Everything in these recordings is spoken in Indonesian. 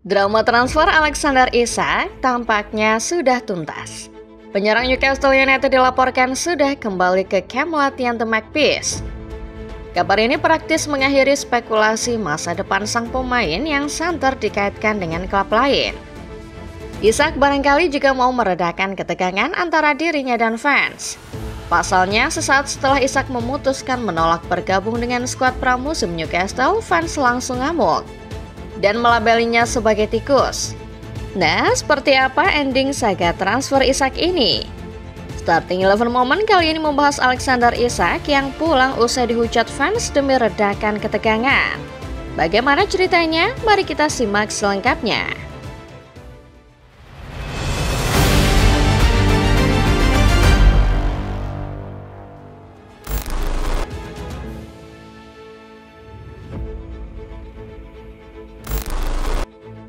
Drama transfer Alexander Isak tampaknya sudah tuntas. Penyerang Newcastle United dilaporkan sudah kembali ke kamp latihan The Magpies. Kabar ini praktis mengakhiri spekulasi masa depan sang pemain yang santer dikaitkan dengan klub lain. Isak barangkali juga mau meredakan ketegangan antara dirinya dan fans. Pasalnya, sesaat setelah Isak memutuskan menolak bergabung dengan skuad pramusim Newcastle, fans langsung ngamuk dan melabelinya sebagai tikus. Nah, seperti apa ending saga transfer Isak ini? Starting 11 Moment kali ini membahas Alexander Isak yang pulang usai dihujat fans demi redakan ketegangan. Bagaimana ceritanya? Mari kita simak selengkapnya.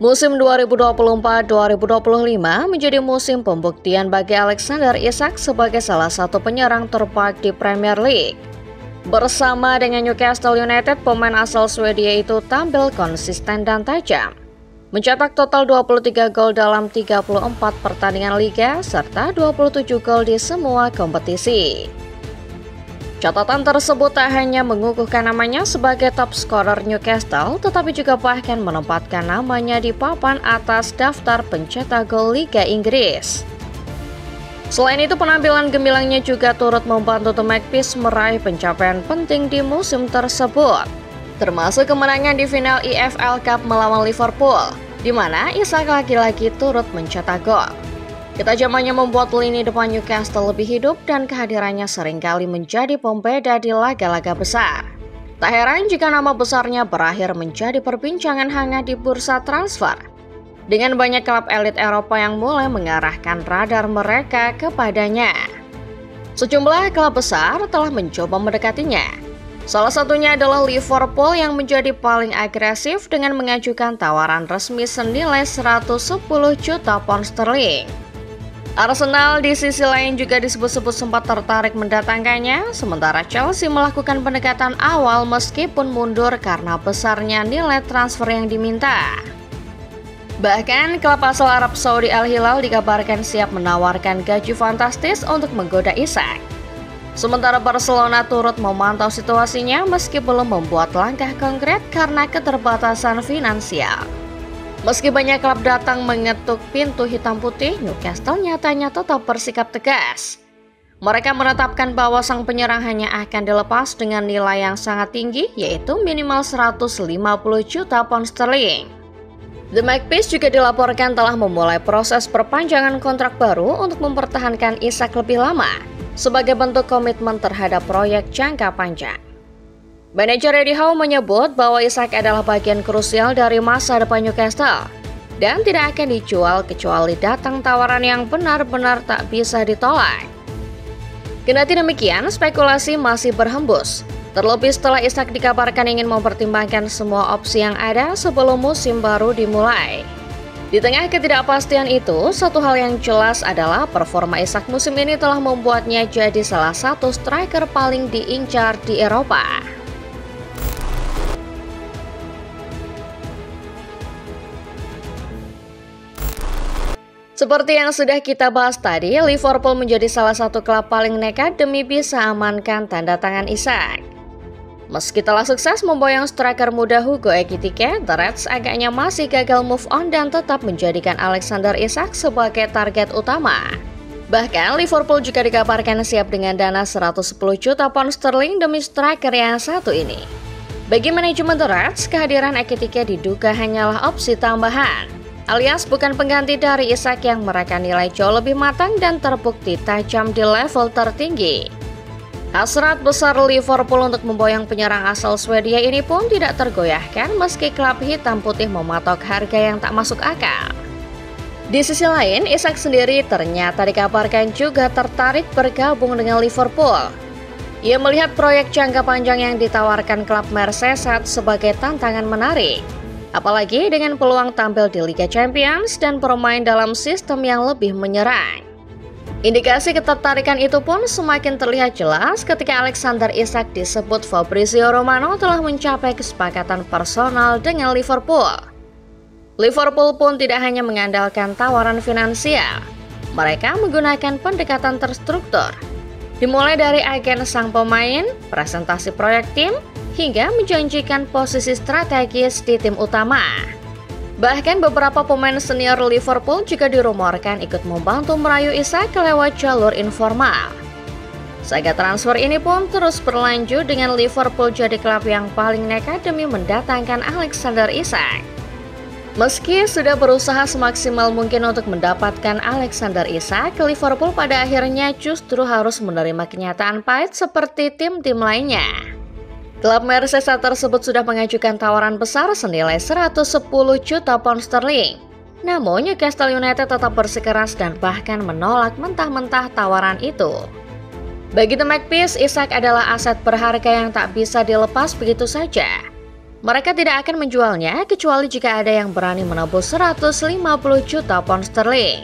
Musim 2024-2025 menjadi musim pembuktian bagi Alexander Isak sebagai salah satu penyerang terbaik di Premier League. Bersama dengan Newcastle United, pemain asal Swedia itu tampil konsisten dan tajam, mencetak total 23 gol dalam 34 pertandingan liga serta 27 gol di semua kompetisi. Catatan tersebut tak hanya mengukuhkan namanya sebagai top scorer Newcastle, tetapi juga bahkan menempatkan namanya di papan atas daftar pencetak gol Liga Inggris. Selain itu, penampilan gemilangnya juga turut membantu The Magpies meraih pencapaian penting di musim tersebut, termasuk kemenangan di final EFL Cup melawan Liverpool, di mana Isak lagi-lagi turut mencetak gol. Ketajamannya membuat lini depan Newcastle lebih hidup dan kehadirannya seringkali menjadi pembeda di laga-laga besar. Tak heran jika nama besarnya berakhir menjadi perbincangan hangat di bursa transfer, dengan banyak klub elit Eropa yang mulai mengarahkan radar mereka kepadanya. Sejumlah klub besar telah mencoba mendekatinya. Salah satunya adalah Liverpool yang menjadi paling agresif dengan mengajukan tawaran resmi senilai 110 juta pound sterling. Arsenal di sisi lain juga disebut-sebut sempat tertarik mendatangkannya, sementara Chelsea melakukan pendekatan awal meskipun mundur karena besarnya nilai transfer yang diminta. Bahkan, klub asal Arab Saudi Al Hilal dikabarkan siap menawarkan gaji fantastis untuk menggoda Isak. Sementara Barcelona turut memantau situasinya meski belum membuat langkah konkret karena keterbatasan finansial. Meski banyak klub datang mengetuk pintu hitam putih, Newcastle nyatanya tetap bersikap tegas. Mereka menetapkan bahwa sang penyerang hanya akan dilepas dengan nilai yang sangat tinggi, yaitu minimal 150 juta pound sterling. The Magpies juga dilaporkan telah memulai proses perpanjangan kontrak baru untuk mempertahankan Isak lebih lama, sebagai bentuk komitmen terhadap proyek jangka panjang. Manajer Eddie Howe menyebut bahwa Isak adalah bagian krusial dari masa depan Newcastle dan tidak akan dijual kecuali datang tawaran yang benar-benar tak bisa ditolak. Kendati demikian, spekulasi masih berhembus, terlebih setelah Isak dikabarkan ingin mempertimbangkan semua opsi yang ada sebelum musim baru dimulai. Di tengah ketidakpastian itu, satu hal yang jelas adalah performa Isak musim ini telah membuatnya jadi salah satu striker paling diincar di Eropa. Seperti yang sudah kita bahas tadi, Liverpool menjadi salah satu klub paling nekat demi bisa amankan tanda tangan Isak. Meski telah sukses memboyong striker muda Hugo Ekitike, The Reds agaknya masih gagal move on dan tetap menjadikan Alexander Isak sebagai target utama. Bahkan Liverpool juga dikabarkan siap dengan dana 110 juta pound sterling demi striker yang satu ini. Bagi manajemen The Reds, kehadiran Ekitike diduga hanyalah opsi tambahan, alias bukan pengganti dari Isak yang mereka nilai jauh lebih matang dan terbukti tajam di level tertinggi. Hasrat besar Liverpool untuk memboyong penyerang asal Swedia ini pun tidak tergoyahkan meski klub hitam putih mematok harga yang tak masuk akal. Di sisi lain, Isak sendiri ternyata dikabarkan juga tertarik bergabung dengan Liverpool. Ia melihat proyek jangka panjang yang ditawarkan klub Merseyside sebagai tantangan menarik, apalagi dengan peluang tampil di Liga Champions dan bermain dalam sistem yang lebih menyerang. Indikasi ketertarikan itu pun semakin terlihat jelas ketika Alexander Isak disebut Fabrizio Romano telah mencapai kesepakatan personal dengan Liverpool. Liverpool pun tidak hanya mengandalkan tawaran finansial. Mereka menggunakan pendekatan terstruktur, dimulai dari agen sang pemain, presentasi proyek tim, hingga menjanjikan posisi strategis di tim utama. Bahkan beberapa pemain senior Liverpool juga dirumorkan ikut membantu merayu Isak lewat jalur informal. Saga transfer ini pun terus berlanjut dengan Liverpool jadi klub yang paling nekat demi mendatangkan Alexander Isak. Meski sudah berusaha semaksimal mungkin untuk mendapatkan Alexander Isak, Liverpool pada akhirnya justru harus menerima kenyataan pahit seperti tim-tim lainnya. Klub Merseyside tersebut sudah mengajukan tawaran besar senilai 110 juta pound sterling. Namun Newcastle United tetap bersikeras dan bahkan menolak mentah-mentah tawaran itu. Bagi The Magpies, Isak adalah aset berharga yang tak bisa dilepas begitu saja. Mereka tidak akan menjualnya kecuali jika ada yang berani menebus 150 juta pound sterling.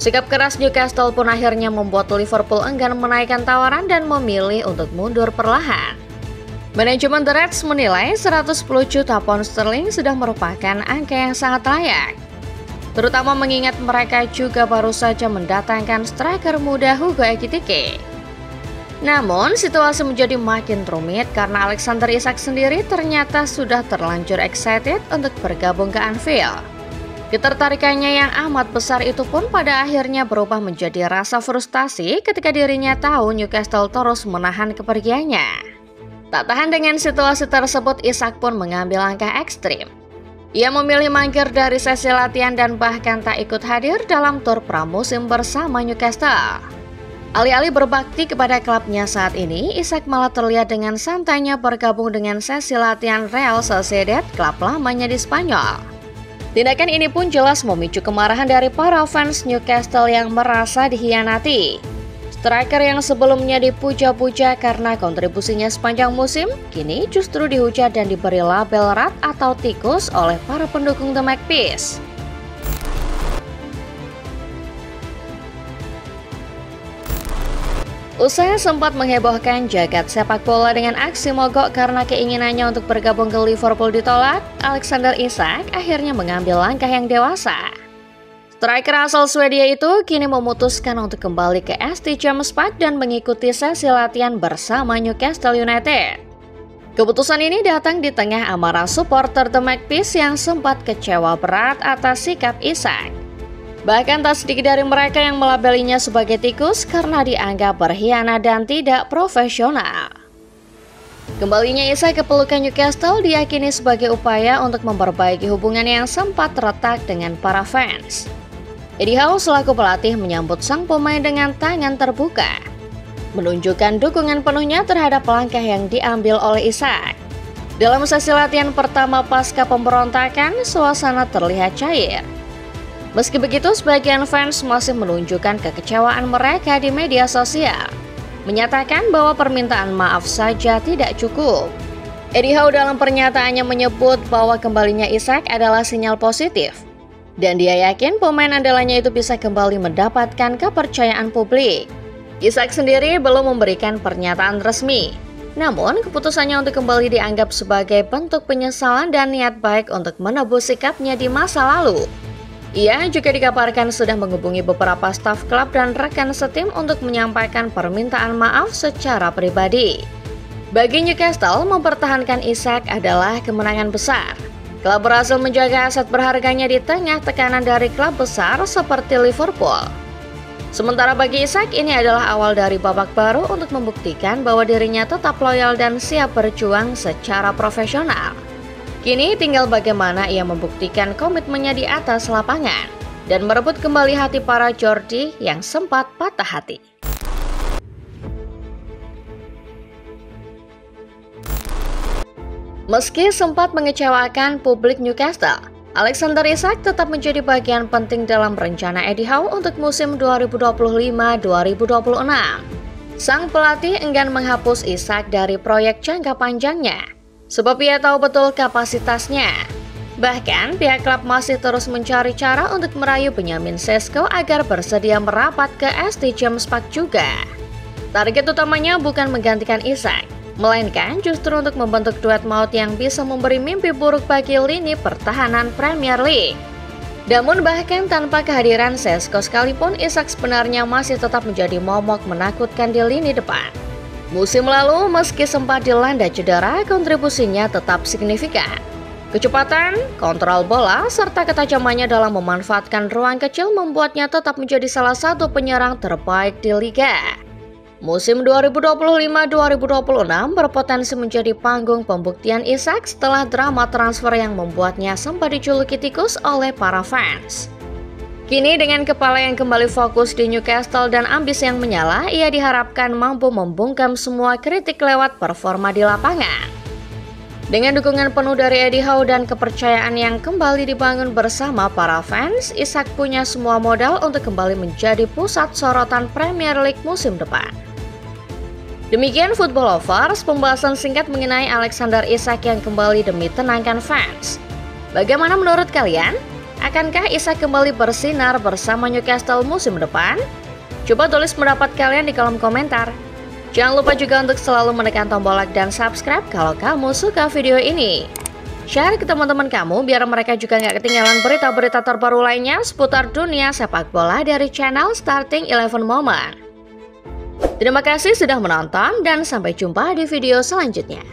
Sikap keras Newcastle pun akhirnya membuat Liverpool enggan menaikkan tawaran dan memilih untuk mundur perlahan. Manajemen The Reds menilai 110 juta pound sterling sudah merupakan angka yang sangat layak, terutama mengingat mereka juga baru saja mendatangkan striker muda Hugo Ekitike. Namun, situasi menjadi makin rumit karena Alexander Isak sendiri ternyata sudah terlanjur excited untuk bergabung ke Anfield. Ketertarikannya yang amat besar itu pun pada akhirnya berubah menjadi rasa frustasi ketika dirinya tahu Newcastle terus menahan kepergiannya. Tak tahan dengan situasi tersebut, Isak pun mengambil langkah ekstrim. Ia memilih mangkir dari sesi latihan dan bahkan tak ikut hadir dalam tur pramusim bersama Newcastle. Alih-alih berbakti kepada klubnya saat ini, Isak malah terlihat dengan santainya bergabung dengan sesi latihan Real Sociedad, klub lamanya di Spanyol. Tindakan ini pun jelas memicu kemarahan dari para fans Newcastle yang merasa dihianati. Striker yang sebelumnya dipuja-puja karena kontribusinya sepanjang musim, kini justru dihujat dan diberi label rat atau tikus oleh para pendukung The Magpies. Usai sempat menghebohkan jagat sepak bola dengan aksi mogok karena keinginannya untuk bergabung ke Liverpool ditolak, Alexander Isak akhirnya mengambil langkah yang dewasa. Striker asal Swedia itu kini memutuskan untuk kembali ke ST James Park dan mengikuti sesi latihan bersama Newcastle United. Keputusan ini datang di tengah amarah supporter The Magpies yang sempat kecewa berat atas sikap Isak. Bahkan tak sedikit dari mereka yang melabelinya sebagai tikus karena dianggap berkhianat dan tidak profesional. Kembalinya Isak ke pelukan Newcastle diyakini sebagai upaya untuk memperbaiki hubungan yang sempat retak dengan para fans. Eddie Howe selaku pelatih menyambut sang pemain dengan tangan terbuka, menunjukkan dukungan penuhnya terhadap langkah yang diambil oleh Isak. Dalam sesi latihan pertama pasca pemberontakan, suasana terlihat cair. Meski begitu, sebagian fans masih menunjukkan kekecewaan mereka di media sosial, menyatakan bahwa permintaan maaf saja tidak cukup. Eddie Howe dalam pernyataannya menyebut bahwa kembalinya Isak adalah sinyal positif, dan dia yakin pemain andalannya itu bisa kembali mendapatkan kepercayaan publik. Isak sendiri belum memberikan pernyataan resmi, namun keputusannya untuk kembali dianggap sebagai bentuk penyesalan dan niat baik untuk menebus sikapnya di masa lalu. Ia juga dikabarkan sudah menghubungi beberapa staf klub dan rekan setim untuk menyampaikan permintaan maaf secara pribadi. Bagi Newcastle, mempertahankan Isak adalah kemenangan besar. Klub berhasil menjaga aset berharganya di tengah tekanan dari klub besar seperti Liverpool. Sementara bagi Isak, ini adalah awal dari babak baru untuk membuktikan bahwa dirinya tetap loyal dan siap berjuang secara profesional. Kini tinggal bagaimana ia membuktikan komitmennya di atas lapangan dan merebut kembali hati para Geordie yang sempat patah hati. Meski sempat mengecewakan publik Newcastle, Alexander Isak tetap menjadi bagian penting dalam rencana Eddie Howe untuk musim 2025-2026. Sang pelatih enggan menghapus Isak dari proyek jangka panjangnya, sebab ia tahu betul kapasitasnya. Bahkan, pihak klub masih terus mencari cara untuk merayu Benjamin Sesko agar bersedia merapat ke ST James Park juga. Target utamanya bukan menggantikan Isak, melainkan justru untuk membentuk duet maut yang bisa memberi mimpi buruk bagi lini pertahanan Premier League. Namun bahkan tanpa kehadiran Sesko sekalipun, Isak sebenarnya masih tetap menjadi momok menakutkan di lini depan. Musim lalu meski sempat dilanda cedera, kontribusinya tetap signifikan. Kecepatan, kontrol bola, serta ketajamannya dalam memanfaatkan ruang kecil membuatnya tetap menjadi salah satu penyerang terbaik di Liga. Musim 2025-2026 berpotensi menjadi panggung pembuktian Isak setelah drama transfer yang membuatnya sempat dijuluki tikus oleh para fans. Kini dengan kepala yang kembali fokus di Newcastle dan ambisi yang menyala, ia diharapkan mampu membungkam semua kritik lewat performa di lapangan. Dengan dukungan penuh dari Eddie Howe dan kepercayaan yang kembali dibangun bersama para fans, Isak punya semua modal untuk kembali menjadi pusat sorotan Premier League musim depan. Demikian Football Lovers, pembahasan singkat mengenai Alexander Isak yang kembali demi tenangkan fans. Bagaimana menurut kalian? Akankah Isak kembali bersinar bersama Newcastle musim depan? Coba tulis pendapat kalian di kolom komentar. Jangan lupa juga untuk selalu menekan tombol like dan subscribe kalau kamu suka video ini. Share ke teman-teman kamu biar mereka juga nggak ketinggalan berita-berita terbaru lainnya seputar dunia sepak bola dari channel Starting 11 Moment. Terima kasih sudah menonton dan sampai jumpa di video selanjutnya.